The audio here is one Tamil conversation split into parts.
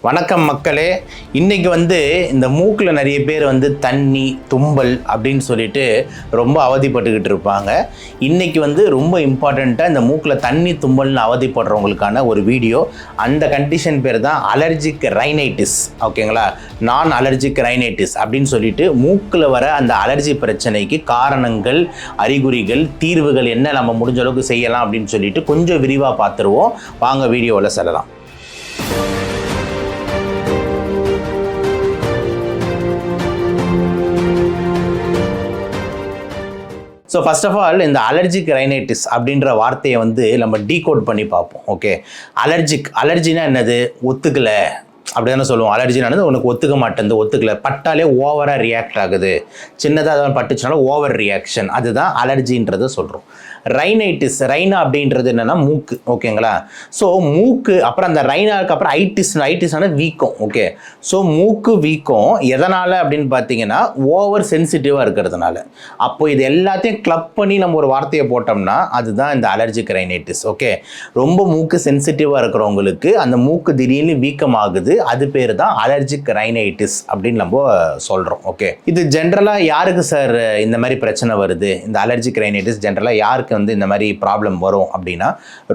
வணக்கம் மக்களே. இன்றைக்கி இந்த மூக்கில் நிறைய பேர் தண்ணி தும்பல் அப்படின்னு சொல்லிட்டு ரொம்ப அவதிப்பட்டுக்கிட்டு இருப்பாங்க. இன்றைக்கி ரொம்ப இம்பார்ட்டண்ட்டாக இந்த மூக்கில் தண்ணி தும்பல்னு அவதிப்படுறவங்களுக்கான ஒரு வீடியோ. அந்த கண்டிஷன் பேர் தான் அலர்ஜிக் ரைனைட்டிஸ். ஓகேங்களா, நான் அலர்ஜிக் ரைனைட்டிஸ் அப்படின்னு சொல்லிட்டு மூக்கில் வர அந்த அலர்ஜி பிரச்சனைக்கு காரணங்கள், அறிகுறிகள், தீர்வுகள் என்ன நம்ம முடிஞ்ச அளவுக்கு செய்யலாம் அப்படின்னு சொல்லிட்டு கொஞ்சம் விரிவாக பார்த்துருவோம். வாங்க வீடியோவில் செல்லலாம். ஸோ ஃபர்ஸ்ட் ஆஃப் ஆல் இந்த அலர்ஜிக் ரைனைட்டிஸ் அப்படின்ற வார்த்தையை நம்ம டீகோட் பண்ணி பார்ப்போம். ஓகே, அலர்ஜினா என்னது? ஒத்துக்கலை அப்படி தானே சொல்லுவோம். அலர்ஜினானது உனக்கு ஒத்துக்க மாட்டேங்குது, ஒத்துக்கலை, பட்டாலே ஓவராக ரியாக்ட் ஆகுது, சின்னதாக பட்டுச்சுனாலும் ஓவர் ரியாக்ஷன், அதுதான் அலர்ஜின்றதை சொல்கிறோம். ரைனைட்டிஸ், ரைனா அப்படின்றது என்னென்னா மூக்கு. ஓகேங்களா, ஸோ மூக்கு அப்புறம் அந்த ரைனாவுக்கு அப்புறம் ஐட்டிஸ்னா வீக்கம். ஓகே, ஸோ மூக்கு வீக்கம் எதனால் அப்படின்னு பார்த்தீங்கன்னா ஓவர் சென்சிட்டிவாக இருக்கிறதுனால. அப்போ இது எல்லாத்தையும் கிளப் பண்ணி நம்ம ஒரு வார்த்தையை போட்டோம்னா அதுதான் இந்த அலர்ஜிக் ரைனைட்டிஸ். ஓகே, ரொம்ப மூக்கு சென்சிட்டிவாக இருக்கிறவங்களுக்கு அந்த மூக்கு திடீர்னு வீக்கமாகுது, அது பேர் தான் அலர்ஜிக் ரைனைட்டிஸ் அப்படின்னு நம்ம சொல்கிறோம். ஓகே, இது ஜென்ரலாக யாருக்கு சார் இந்த மாதிரி பிரச்சனை வருது? இந்த அலர்ஜிக் ரைனைட்டிஸ் ஜென்ரலாக யாருக்கு இந்த மாதிரி ப்ராப்ளம் வரும் அப்படின்னா,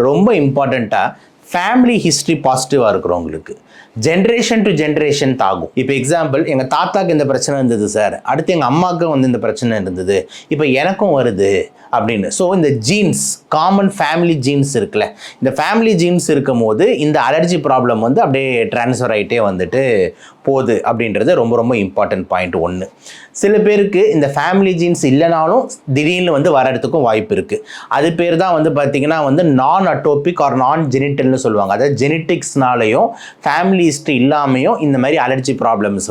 ரொம்ப இம்பார்ட்டண்ட்டாக ஃபேமிலி ஹிஸ்ட்ரி பாசிட்டிவாக இருக்கிறவங்களுக்கு ஜென்ரேஷன் டு ஜென்ரேஷன் தாகும். இப்போ எக்ஸாம்பிள், எங்கள் தாத்தாக்கு இந்த பிரச்சனை இருந்தது சார், அடுத்து எங்கள் அம்மாவுக்கும் இந்த பிரச்சனை இருந்தது, இப்போ எனக்கும் வருது அப்படின்னு. ஸோ இந்த ஜீன்ஸ், காமன் ஃபேமிலி ஜீன்ஸ் இருக்குல்ல, இந்த ஃபேமிலி ஜீன்ஸ் இருக்கும் போது இந்த அலர்ஜி ப்ராப்ளம் அப்படியே ட்ரான்ஸ்ஃபர் ஆகிட்டே போகுது அப்படின்றது ரொம்ப ரொம்ப இம்பார்ட்டன்ட் பாயிண்ட் ஒன்று. சில பேருக்கு இந்த ஃபேமிலி ஜீன்ஸ் இல்லைனாலும் திடீர்னு வரதுக்கும் வாய்ப்பு இருக்குது. அது பேர் தான் பார்த்திங்கன்னா நான் அட்டோபிக் ஆர் நான் ஜெனிட்டல்னு சொல்லுவாங்க. அதாவது ஜெனட்டிக்ஸ்னாலையும் ஃபேமிலி ஹிஸ்ட்ரி இல்லாமையும் இந்த மாதிரி அலர்ஜி ப்ராப்ளம்ஸ்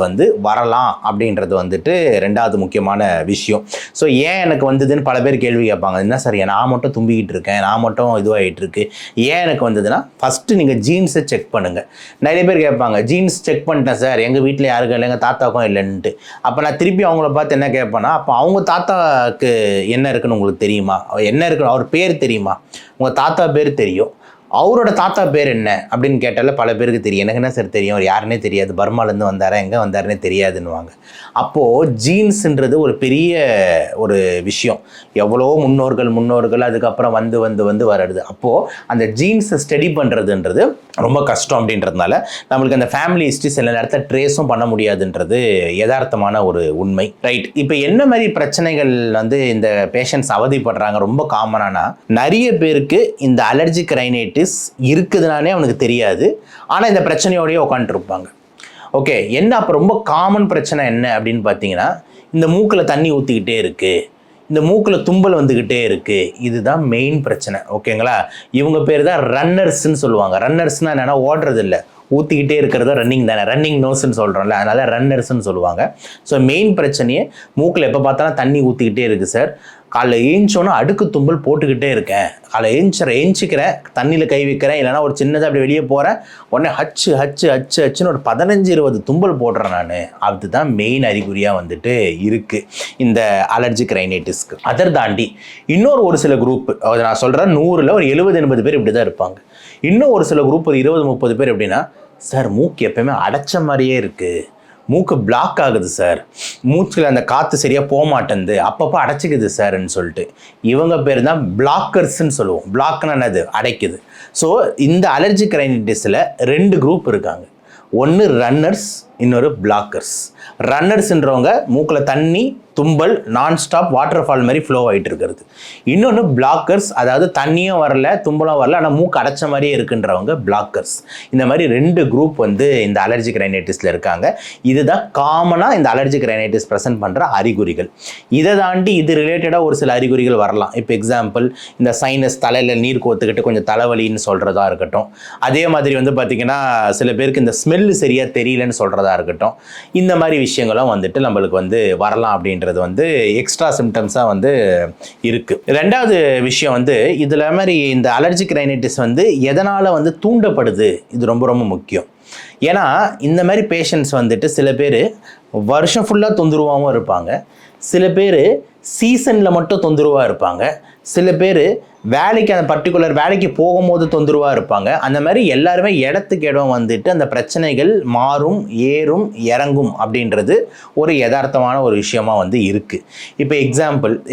வரலாம் அப்படின்றது ரெண்டாவது முக்கியமான விஷயம். ஸோ ஏன் எனக்கு வந்ததுன்னு பல பேர் கேள்வி கேட்பாங்க. என்ன சார், நான் மட்டும் தும்பிக்கிட்டு இருக்கேன், நான் மட்டும் இதுவாகிட்டு இருக்கு, ஏன் எனக்கு வந்ததுன்னா ஃபஸ்ட்டு நீங்கள் ஜீன்ஸை செக் பண்ணுங்கள். நிறைய பேர் கேட்பாங்க, ஜீன்ஸ் செக் பண்ணிட்டேன் சார், எங்கள் வீட்டில் யாருக்கும் இல்லை, எங்கள் தாத்தாவுக்கும் இல்லைன்ட்டு. அப்போ நான் திருப்பி அவங்கள பார்த்து என்ன கேட்பேன்னா, அப்போ அவங்க தாத்தாவுக்கு என்ன இருக்குன்னு உங்களுக்கு தெரியுமா? என்ன இருக்குன்னு அவர் பேர் தெரியுமா? உங்கள் தாத்தா பேர் தெரியும், அவரோட தாத்தா பேர் என்ன அப்படின்னு கேட்டால பல பேருக்கு தெரியும். எனக்கு என்ன சார் தெரியும், அவர் யாருன்னே தெரியாது, பர்மாலேருந்து வந்தாரா, எங்கே வந்தாருன்னே தெரியாதுன்னுவாங்க. அப்போது ஜீன்ஸுன்றது ஒரு பெரிய ஒரு விஷயம். எவ்வளோ முன்னோர்கள் அதுக்கப்புறம் வந்து வருது. அப்போது அந்த ஜீன்ஸை ஸ்டடி பண்ணுறதுன்றது ரொம்ப கஷ்டம். அப்படின்றதுனால நம்மளுக்கு அந்த ஃபேமிலி ஹிஸ்ட்ரி சில நேரத்தில் ட்ரேஸும் பண்ண முடியாதுன்றது யதார்த்தமான ஒரு உண்மை. ரைட், இப்போ என்ன மாதிரி பிரச்சனைகள் இந்த பேஷண்ட்ஸ் அவதிப்படுறாங்க? ரொம்ப காமனானா நிறைய பேருக்கு இந்த அலர்ஜிக் ரைனைட்டிஸ் இருக்குதுனாலே அவனுக்கு தெரியாது, ஆனால் இந்த பிரச்சனையோடய உட்காந்துருப்பாங்க. ஓகே, என்ன அப்போ ரொம்ப காமன் பிரச்சனை என்ன அப்படின்னு பார்த்தீங்கன்னா, இந்த மூக்கில் தண்ணி ஊற்றிக்கிட்டே இருக்குது, இந்த மூக்கில் தும்பல் வந்துக்கிட்டே இருக்குது, இதுதான் மெயின் பிரச்சனை. ஓகேங்களா, இவங்க பேர் தான் ரன்னர்ஸ்ன்னு சொல்லுவாங்க. ரன்னர்ஸ்னால் என்னென்னா ஓடுறது இல்லை, ஊற்றிக்கிட்டே இருக்கிறத ரன்னிங் தானே, ரன்னிங் நோஸ்ன்னு சொல்கிறோம்ல, அதனால் ரன்னர்ஸ்ன்னு சொல்லுவாங்க. ஸோ மெயின் பிரச்சனையே மூக்கில் எப்போ பார்த்தாலும் தண்ணி ஊற்றிக்கிட்டே இருக்குது சார், காலைல ஏஞ்சோன்னா அடுக்கு தும்பல் போட்டுக்கிட்டே இருக்கேன், காலைல ஏஞ்சிக்கிறேன், தண்ணியில் கை வைக்கிறேன், இல்லைனா ஒரு சின்னதாக அப்படி வெளியே போகிறேன், உடனே ஹச்சுன்னு ஒரு 15-20 தும்பல் போடுறேன் நான். அதுதான் மெயின் அறிகுறியாக இருக்குது இந்த அலர்ஜிக் ரைனைட்டிஸ்க்கு. அதை தாண்டி இன்னொரு ஒரு சில குரூப், நான் சொல்கிறேன் 100ல் ஒரு 70-80 பேர் இப்படி தான் இருப்பாங்க. இன்னும் ஒரு சில குரூப் ஒரு 20-30 பேர் எப்படின்னா, சார் மூக்கு எப்பயுமே அடைச்ச மாதிரியே இருக்குது, மூக்கு பிளாக் ஆகுது சார், மூச்சில் அந்த காற்று சரியாக போக மாட்டேங்குது, அப்பப்போ அடைச்சிக்குது சார்ன்னு சொல்லிட்டு. இவங்க பேர் தான் பிளாக்கர்ஸ்ன்னு சொல்லுவோம். பிளாக்னா என்னது? அடைக்குது. ஸோ இந்த அலர்ஜிக் ரைனைட்டிஸில் 2 குரூப் இருக்காங்க. ஒன்று ரன்னர்ஸ், இன்னொரு பிளாக்கர்ஸ். ரன்னர்ஸ்ன்றவங்க மூக்கில் தண்ணி தும்பல் நான் ஸ்டாப் வாட்டர் ஃபால் மாதிரி ஃப்ளோ ஆகிட்டு இருக்கிறது. இன்னொன்று பிளாக்கர்ஸ், அதாவது தண்ணியும் வரல தும்பலும் வரல ஆனால் மூக்கு அடைச்ச மாதிரியே இருக்குன்றவங்க பிளாக்கர்ஸ். இந்த மாதிரி 2 குரூப் இந்த அலர்ஜிக் ரைனைட்டிஸில் இருக்காங்க. இதுதான் காமனாக இந்த அலர்ஜிக் ரைனைட்டிஸ் ப்ரெசென்ட் பண்ணுற அறிகுறிகள். இதை தாண்டி இது ரிலேட்டடாக ஒரு சில அறிகுறிகள் வரலாம். இப்போ எக்ஸாம்பிள், இந்த சைனஸ், தலையில் நீர் கோத்துக்கிட்டு கொஞ்சம் தலைவலின்னு சொல்கிறதா இருக்கட்டும். அதே மாதிரி பார்த்திங்கன்னா சில பேருக்கு இந்த ஸ்மெல்லு சரியாக தெரியலன்னு சொல்கிறதா இருக்கட்டும். இந்த மாதிரி விஷயங்களும் நம்மளுக்கு வரலாம் அப்படின்றது எக்ஸ்ட்ரா சிம்டம்ஸாக இருக்குது. ரெண்டாவது விஷயம் இதில் மாதிரி இந்த அலர்ஜிக் ரைனைட்டிஸ் எதனால் தூண்டப்படுது, இது ரொம்ப ரொம்ப முக்கியம். ஏன்னா இந்த மாதிரி பேஷண்ட்ஸ் சில பேர் வருஷம் ஃபுல்லாக தொந்தரவாகவும் இருப்பாங்க, சில பேர் சீசனில் மட்டும் தொந்தரவாக இருப்பாங்க, சில பேர் வேலைக்கு அந்த பர்டிகுலர் வேலைக்கு போகும்போது தொந்தரவாக இருப்பாங்க. அந்த மாதிரி எல்லாருமே இடத்துக்கு இடம் வந்துட்டு அந்த பிரச்சனைகள் மாறும், ஏறும், இறங்கும் அப்படின்றது ஒரு யதார்த்தமான ஒரு விஷயமா வந்து இருக்குது. இப்போ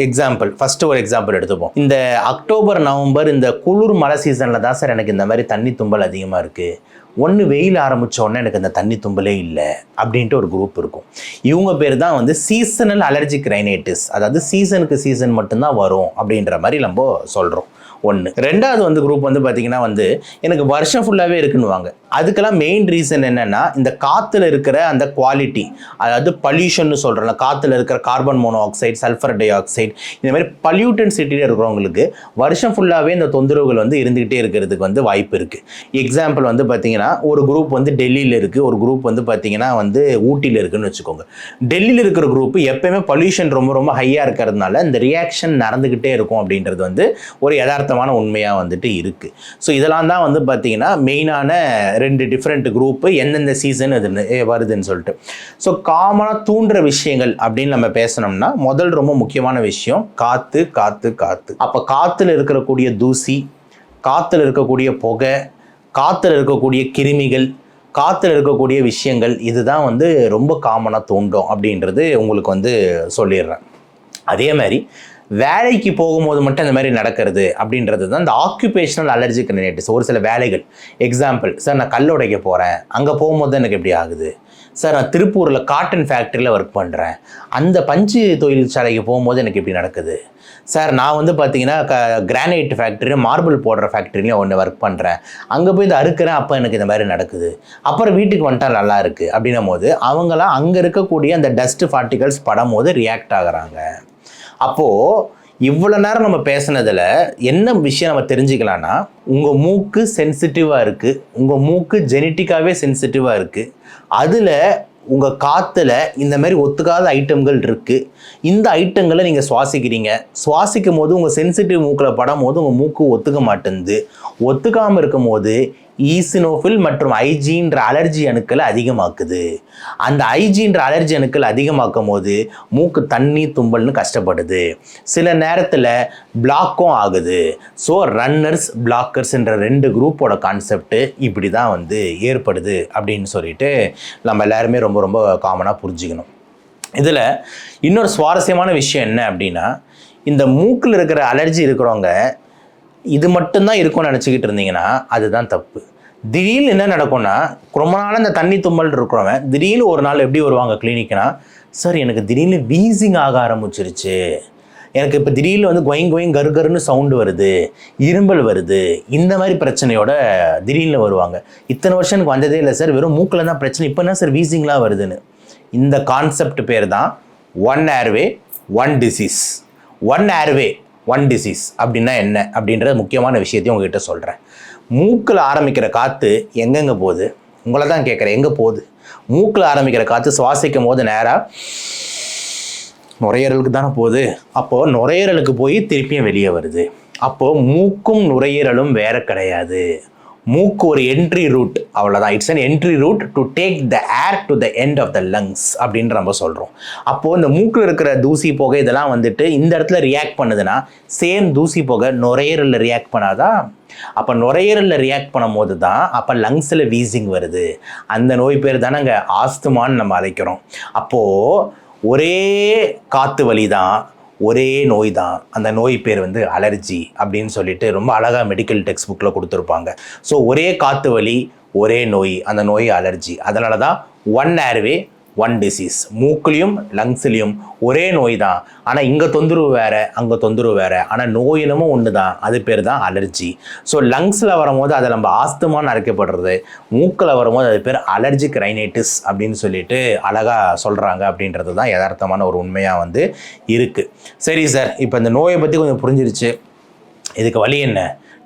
எக்ஸாம்பிள் ஃபஸ்ட்டு ஒரு எக்ஸாம்பிள் எடுத்துப்போம். இந்த அக்டோபர் நவம்பர் இந்த குளிர் மழை சீசனில் தான் சார் எனக்கு இந்த மாதிரி தண்ணி தும்பல் அதிகமாக இருக்குது. ஒன்று வெயில் ஆரம்பித்த உடனே எனக்கு அந்த தண்ணி தும்பலே இல்லை அப்படின்ட்டு ஒரு குரூப் இருக்கும். இவங்க பேர் தான் வந்து சீசனல் அலர்ஜிக் ரைனைட்டிஸ், அதாவது சீசனுக்கு சீசன் மட்டும்தான் வரும் அப்படின்ற மாதிரி நம்ம சொல்கிறோம். ஒன்று. ரெண்டாவது வந்து குரூப் வந்து பார்த்திங்கன்னா வந்து எனக்கு வருஷம் ஃபுல்லாகவே இருக்குன்னுவாங்க. அதுக்கெல்லாம் மெயின் ரீசன் என்னென்னா இந்த காற்றுல இருக்கிற அந்த குவாலிட்டி, அதாவது பல்யூஷன்னு சொல்கிறோம்ல, காற்றுல இருக்கிற carbon monoxide, sulphur di oxide, இந்த மாதிரி பல்யூட்டன் சிட்டியில் இருக்கிறவங்களுக்கு வருஷம் ஃபுல்லாகவே இந்த தொந்தரவுகள் வந்து இருந்துக்கிட்டே இருக்கிறதுக்கு வந்து வாய்ப்பு இருக்குது. எக்ஸாம்பிள் வந்து பார்த்திங்கன்னா ஒரு குரூப் வந்து டெல்லியில் இருக்குது, ஒரு குரூப் வந்து பார்த்திங்கன்னா வந்து ஊட்டியில் இருக்குதுன்னு வச்சுக்கோங்க. டெல்லியில் இருக்கிற குரூப் எப்போயுமே பல்யூஷன் ரொம்ப ரொம்ப ஹையாக இருக்கிறதுனால இந்த ரியாக்ஷன் நடந்துக்கிட்டே இருக்கும் அப்படின்றது வந்து ஒரு யதார்த்தமான உண்மையாக வந்துட்டு இருக்குது. ஸோ இதெல்லாம் தான் வந்து பார்த்திங்கன்னா மெயினான 2 டிஃப்ரெண்ட் குரூப்பு எந்தெந்த சீசன் அது வருதுன்னு சொல்லிட்டு. ஸோ காமனாக தூண்டுற விஷயங்கள் அப்படின்னு நம்ம பேசணும்னா முதல் ரொம்ப முக்கியமான விஷயம் காற்று. அப்போ காற்றுல இருக்கக்கூடிய தூசி, காற்றுல இருக்கக்கூடிய புகை, காற்றுல இருக்கக்கூடிய கிருமிகள், காற்றுல இருக்கக்கூடிய விஷயங்கள், இதுதான் வந்து ரொம்ப காமனாக தூண்டும் அப்படின்றது உங்களுக்கு வந்து சொல்லிடுறேன். அதே மாதிரி வேலைக்கு போகும்போது மட்டும் இந்த மாதிரி நடக்கிறது அப்படின்றது தான் இந்த ஆக்குபேஷனல் அலர்ஜிக் ரைனைட்டிஸ். ஒரு சில வேலைகள், எக்ஸாம்பிள் சார் நான் கல் உடைக்க போகிறேன், அங்கே போகும்போது எனக்கு எப்படி ஆகுது சார், நான் திருப்பூரில் காட்டன் ஃபேக்ட்ரியில் ஒர்க் பண்ணுறேன், அந்த பஞ்சு தொழிற்சாலைக்கு போகும்போது எனக்கு எப்படி நடக்குது சார், நான் வந்து பார்த்தீங்கன்னா கிரானைட் ஃபேக்ட்ரி, மார்பிள் போடுற ஃபேக்ட்ரிலையும் ஒன்று ஒர்க் பண்ணுறேன், அங்கே போய் இதை அறுக்கிறேன், அப்போ எனக்கு இந்த மாதிரி நடக்குது, அப்புறம் வீட்டுக்கு வந்துட்டா நல்லா இருக்குது அப்படின்னும் போது அவங்களாம் அங்கே இருக்கக்கூடிய அந்த டஸ்ட்டு பார்ட்டிகல்ஸ் படும் போது ரியாக்ட் ஆகுறாங்க. அப்போது இவ்வளோ நேரம் நம்ம பேசுனதில் என்ன விஷயம் நம்ம தெரிஞ்சுக்கலான்னா, உங்கள் மூக்கு சென்சிட்டிவாக இருக்குது, உங்கள் மூக்கு ஜெனட்டிக்காகவே சென்சிட்டிவாக இருக்குது, அதில் உங்கள் காற்றுல இந்த மாதிரி ஒத்துக்காத ஐட்டங்கள் இருக்குது. இந்த ஐட்டங்களை நீங்கள் சுவாசிக்கும் போது உங்கள் சென்சிட்டிவ் மூக்கில் படும் போது உங்கள் மூக்கு ஒத்துக்க மாட்டேங்குது. ஒத்துக்காமல் இருக்கும் போது ஈசினோஃபில் மற்றும் ஐஜின்ற அலர்ஜி அணுக்களை அதிகமாக்குது. அந்த ஐஜின்ற அலர்ஜி அணுக்கள் அதிகமாக்கும் போது மூக்கு தண்ணி தும்பல்னு கஷ்டப்படுது. சில நேரத்தில் பிளாக்கும் ஆகுது. ஸோ ரன்னர்ஸ் பிளாக்கர்ஸ்ன்ற 2 குரூப்போட கான்செப்ட் இப்படி தான் வந்து ஏற்படுது அப்படின்னு சொல்லிட்டு நம்ம எல்லாருமே ரொம்ப ரொம்ப காமனாக புரிஞ்சுக்கணும். இதில் இன்னொரு சுவாரஸ்யமான விஷயம் என்ன அப்படின்னா, இந்த மூக்கில் இருக்கிற அலர்ஜி இருக்கிறவங்க இது மட்டும்தான் இருக்கும்னு நினச்சிக்கிட்டு இருந்தீங்கன்னா அதுதான் தப்பு. திடீர்னு என்ன நடக்கும்னா, ரொம்ப நாள் இந்த தண்ணி தும்மல் இருக்கிறவன் திடீர்னு ஒரு நாள் எப்படி வருவாங்க கிளினிக்னா, சார் எனக்கு திடீர்னு வீசிங் ஆக ஆரம்பிச்சிருச்சு, எனக்கு இப்போ திடீர்னு வந்து கொயிங் கருன்னு சவுண்டு வருது, இரும்பல் வருது, இந்த மாதிரி பிரச்சனையோட திடீர்னு வருவாங்க. இத்தனை வருஷம் எனக்கு வந்ததே இல்லை சார், வெறும் மூக்கில் தான் பிரச்சனை, இப்போ என்ன சார் வீசிங்லாம் வருதுன்னு. இந்த கான்செப்ட் பேர் தான் one airway one disease. One airway one disease அப்படின்னா என்ன அப்படின்ற முக்கியமான விஷயத்தையும் உங்ககிட்ட சொல்கிறேன். மூக்கில் ஆரம்பிக்கிற காற்று எங்கெங்கே போகுது, உங்களை தான் கேட்குறேன், எங்கே போகுது? மூக்கில் ஆரம்பிக்கிற காற்று சுவாசிக்கும் போது நேராக நுரையீரலுக்கு தானே போகுது. அப்போது நுரையீரலுக்கு போய் திருப்பியும் வெளியே வருது. அப்போது மூக்கும் நுரையீரலும் வேறு கிடையாது. மூக்கு ஒரு என்ட்ரி ரூட், அவ்வளோதான். It's an entry route to take the air to the end of the lungs அப்படின்ற நம்ம சொல்கிறோம். அப்போது இந்த மூக்கில் இருக்கிற தூசி புகை இதெல்லாம் வந்துட்டு இந்த இடத்துல ரியாக்ட் பண்ணுதுன்னா, சேம் தூசி புகை நுரையீரலில் ரியாக்ட் பண்ணாதான். அப்போ நுரையீரலில் ரியாக்ட் பண்ணும் போது தான் அப்போ லங்ஸில் வீசிங் வருது. அந்த நோய் பேர் தானே அங்கே ஆஸ்துமான்னு நம்ம அழைக்கிறோம். அப்போது ஒரே காற்று வலி தான், ஒரே நோய் தான். அந்த நோய் பேர் வந்து அலர்ஜி அப்படின்னு சொல்லிட்டு ரொம்ப அழகாக மெடிக்கல் டெக்ஸ்ட் புக்கில் கொடுத்துருப்பாங்க. ஸோ ஒரே காற்று வலி, ஒரே நோய், அந்த நோய் அலர்ஜி. அதனால தான் ஒன் ஏர்வே ஒன் டிசீஸ். மூக்குலையும் லங்ஸ்லையும் ஒரே நோய் தான், ஆனால் இங்கே தொந்தரவு வேறு, அங்கே தொந்தரவு வேறு, ஆனால் நோயினமும் ஒன்று தான். அது பேர் தான் அலர்ஜி. ஸோ லங்ஸில் வரும்போது அதை நம்ம ஆஸ்துமான்னு அழைக்கப்படுறது, மூக்கில் வரும்போது அது பேர் அலர்ஜிக் ரைனைட்டிஸ் அப்படின்னு சொல்லிட்டு அழகாக சொல்கிறாங்க அப்படின்றது தான் யதார்த்தமான ஒரு உண்மையாக வந்து இருக்குது. சரி சார், இப்போ இந்த நோயை பற்றி கொஞ்சம் புரிஞ்சிருச்சு, இதுக்கு வழி என்ன,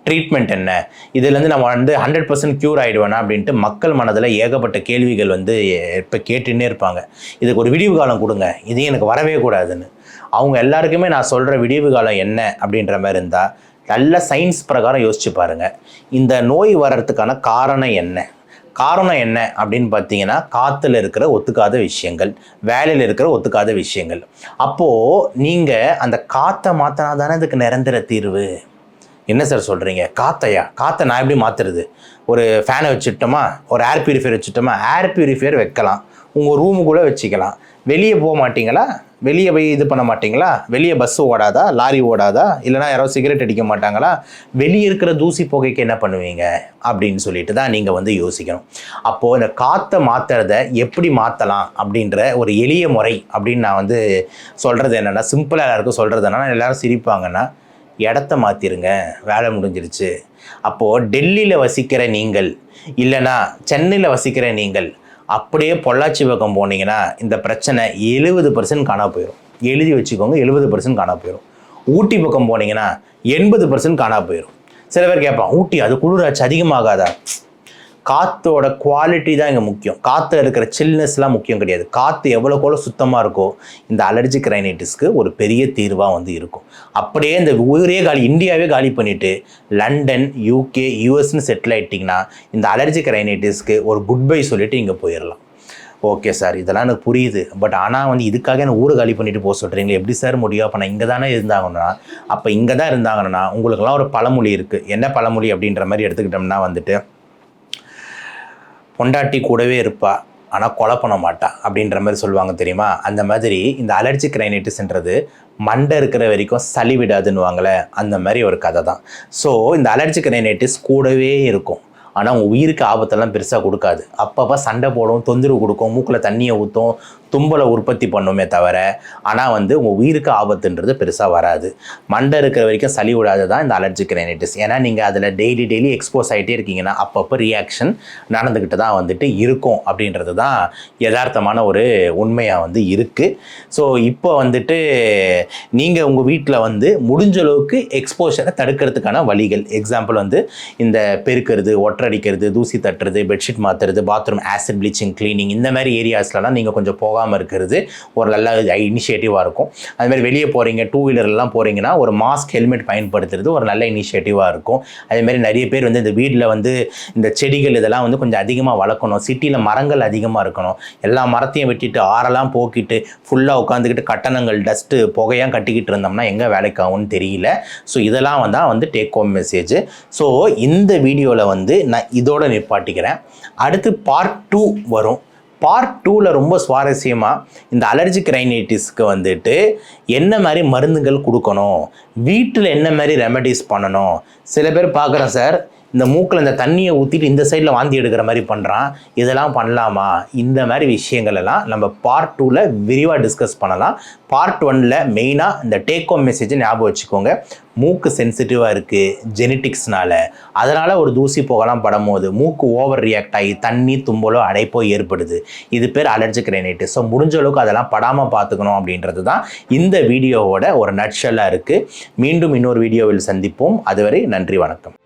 ட்ரீட்மெண்ட் என்ன, இதுலேருந்து நம்ம வந்து 100% க்யூர் ஆகிடுவேனா அப்படின்ட்டு மக்கள் மனதில் ஏகப்பட்ட கேள்விகள் வந்து இப்போ கேட்டுன்னே இருப்பாங்க. இதுக்கு ஒரு விடிவு காலம் கொடுங்க, இதையும் எனக்கு வரவே கூடாதுன்னு. அவங்க எல்லாருக்குமே நான் சொல்கிற விடிவு காலம் என்ன அப்படின்ற மாதிரி இருந்தால் நல்ல சயின்ஸ் பிரகாரம் யோசிச்சு பாருங்கள். இந்த நோய் வர்றதுக்கான காரணம் என்ன? காரணம் என்ன அப்படின்னு பார்த்தீங்கன்னா, காற்றுல இருக்கிற ஒத்துக்காத விஷயங்கள், வேலையில் இருக்கிற ஒத்துக்காத விஷயங்கள். அப்போது நீங்கள் அந்த காற்றை மாற்றினா தானே இதுக்கு நிரந்தர தீர்வு. என்ன சார் சொல்கிறீங்க? காற்றை நான் எப்படி மாற்றுறது? ஒரு ஃபேனை வச்சுட்டோமா, ஒரு ஏர் பியூரிஃபையர் வச்சுட்டோமா, ஏர் பியூரிஃபையர் வைக்கலாம், உங்கள் ரூமுக்குள்ளே வச்சுக்கலாம். வெளியே போக மாட்டிங்களா? வெளியே போய் இது பண்ண மாட்டிங்களா? வெளியே பஸ்ஸு ஓடாதா, லாரி ஓடாதா, இல்லைனா யாராவது சிகரெட் அடிக்க மாட்டாங்களா? வெளியே இருக்கிற தூசி புகைக்கு என்ன பண்ணுவீங்க அப்படின்னு சொல்லிட்டு தான் நீங்கள் வந்து யோசிக்கணும். அப்போது இந்த காற்றை மாற்றுறத எப்படி மாற்றலாம் அப்படின்ற ஒரு எளிய முறை அப்படின்னு நான் வந்து சொல்கிறது என்னென்னா, சிம்பிளாக எல்லாருக்கும் சொல்கிறது என்னன்னா, எல்லோரும் சிரிப்பாங்கன்னா, இடத்த மாற்றிருங்க, வேலை முடிஞ்சிருச்சு. அப்போது டெல்லியில் வசிக்கிற நீங்கள், இல்லைனா சென்னையில் வசிக்கிற நீங்கள் அப்படியே பொள்ளாச்சி பக்கம் போனீங்கன்னா இந்த பிரச்சனை 70% காணா போயிடும். எழுதி வச்சுக்கோங்க, 70% காணா போயிடும். ஊட்டி பக்கம் போனீங்கன்னா 80% காணா போயிடும். சில பேர் கேட்பான், ஊட்டி அது குளிராச்சு அதிகமாகாதா? காற்றோட குவாலிட்டி தான் இங்கே முக்கியம். காற்று இருக்கிற சில்னஸ்லாம் முக்கியம் கிடையாது. காற்று எவ்வளோக்கெவ்வளோ சுத்தமாக இருக்கோ இந்த அலர்ஜிக் ரைனைட்டிஸ்க்கு ஒரு பெரிய தீர்வாக வந்து இருக்கும். அப்படியே இந்த ஊரே இந்தியாவே காலி பண்ணிவிட்டு லண்டன், யூகே, யூஎஸ்ன்னு செட்டில் ஆகிட்டிங்கன்னா இந்த அலர்ஜிக் ரைனைட்டிஸ்க்கு ஒரு குட் பை சொல்லிவிட்டு இங்கே போயிடலாம். ஓகே சார், இதெல்லாம் எனக்கு புரியுது. பட் ஆனால் வந்து இதுக்காக எனக்கு ஊரை காலி பண்ணிட்டு போக சொல்கிறீங்களே, எப்படி சார் முடியும்? அப்போ நான் இங்கே தானே இருந்தாங்கன்னா, அப்போ இங்கே தான் இருந்தாங்கன்னா உங்களுக்கெல்லாம் ஒரு பழமொழி இருக்குது. என்ன பழமொழி அப்படின்ற மாதிரி எடுத்துக்கிட்டோம்னா வந்துட்டு, பொண்டாட்டி கூடவே இருப்பா ஆனால் கொலை பண்ண மாட்டா அப்படின்ற மாதிரி சொல்லுவாங்க தெரியுமா? அந்த மாதிரி இந்த அலர்ஜிக் ரைனைட்டிஸ்ன்றது மண்டை இருக்கிற வரைக்கும் சளி விடாதுன்னுவாங்களே, அந்த மாதிரி ஒரு கதை தான். ஸோ இந்த அலர்ஜிக் ரைனைட்டிஸ் கூடவே இருக்கும், ஆனால் உங்கள் உயிருக்கு ஆபத்தெல்லாம் பெருசாக கொடுக்காது. அப்பப்போ சண்டை போடும், தொந்தரவு கொடுக்கும், மூக்கில் தண்ணியை ஊற்றும், தும்பலை உற்பத்தி பண்ணுமே தவிர, ஆனால் வந்து உங்கள் உயிருக்கு ஆபத்துன்றது பெருசாக வராது. மண்டை இருக்கிற வரைக்கும் சளி விடாது தான் இந்த அலர்ஜிக் ரைனைட்டிஸ். ஏன்னா நீங்கள் அதில் டெய்லி எக்ஸ்போஸ் ஆகிட்டே இருக்கீங்கன்னா அப்பப்போ ரியாக்ஷன் நடந்துக்கிட்டு தான் வந்துட்டு இருக்கும் அப்படின்றது தான் யதார்த்தமான ஒரு உண்மையாக வந்து இருக்குது. ஸோ இப்போ வந்துட்டு நீங்கள் உங்கள் வீட்டில் வந்து முடிஞ்ச அளவுக்கு எக்ஸ்போஷரை தடுக்கிறதுக்கான வழிகள், எக்ஸாம்பிள் வந்து இந்த பெருக்கிறது, ஒற்றடிக்கிறது, தூசி தட்டுறது, பெட்ஷீட் மாற்றுறது, பாத்ரூம் ஆசிட் ப்ளீச்சிங் கிளீனிங், இந்த மாதிரி ஏரியாஸ்லாம் நீங்கள் கொஞ்சம் போகாமல் இருக்கிறது ஒரு நல்ல இனிஷியேட்டிவாக இருக்கும். அதுமாதிரி வெளியே போகிறீங்க, டூ வீலர்லாம் போகிறீங்கன்னா ஒரு மாஸ்க், ஹெல்மெட் பயன்படுத்துறது ஒரு நல்ல இனிஷியேட்டிவாக இருக்கும். அதேமாதிரி நிறைய பேர் வந்து இந்த வீட்டில் வந்து இந்த செடிகள் இதெல்லாம் வந்து கொஞ்சம் அதிகமாக வளர்க்கணும். சிட்டியில் மரங்கள் அதிகமாக இருக்கணும். எல்லா மரத்தையும் வெட்டிட்டு ஆறெல்லாம் போக்கிட்டு ஃபுல்லாக உட்காந்துக்கிட்டு கட்டணங்கள் டஸ்ட்டு புகையாக கட்டிக்கிட்டு இருந்தோம்னா எங்கே வேலைக்காகும்னு தெரியல. ஸோ இதெல்லாம் வந்து டேக் ஹோம் மெசேஜ். ஸோ இந்த வீடியோவில் வந்து நான் இதோட நிப்பாட்டிக்கிறேன். அடுத்து பார்ட் 2 வரும். பார்ட் 2ல் ரொம்ப சுவாரஸ்யமாக இந்த அலர்ஜிக் ரைனைட்டிஸ்க்கு வந்துட்டு என்ன மாதிரி மருந்துகள் கொடுக்கணும், வீட்டில் என்ன மாதிரி ரெமெடிஸ் பண்ணணும். சில பேர் பார்க்குறேன் சார், இந்த மூக்கில் இந்த தண்ணியை ஊற்றிட்டு இந்த சைடில் வாந்தி எடுக்கிற மாதிரி பண்ணுறான், இதெல்லாம் பண்ணலாமா? இந்த மாதிரி விஷயங்கள் எல்லாம் நம்ம பார்ட் 2ல் விரிவாக டிஸ்கஸ் பண்ணலாம். பார்ட் 1ல் மெயினாக இந்த டேக் ஹோம் மெசேஜை ஞாபகம் வச்சுக்கோங்க. மூக்கு சென்சிட்டிவாக இருக்குது ஜெனட்டிக்ஸ்னால், அதனால் ஒரு தூசி போகலாம் படும்போது மூக்கு ஓவர் ரியாக்ட் ஆகி தண்ணி, தும்பலோ, அடைப்போ ஏற்படுது. இது பேர் அலர்ஜிக் ரைனைட்டிஸ். ஸோ முடிஞ்ச அளவுக்கு அதெல்லாம் படாமல் பார்த்துக்கணும் அப்படின்றது தான் இந்த வீடியோவோட ஒரு நட்ஷல்லாக இருக்குது. மீண்டும் இன்னொரு வீடியோவில் சந்திப்போம். அதுவரை நன்றி, வணக்கம்.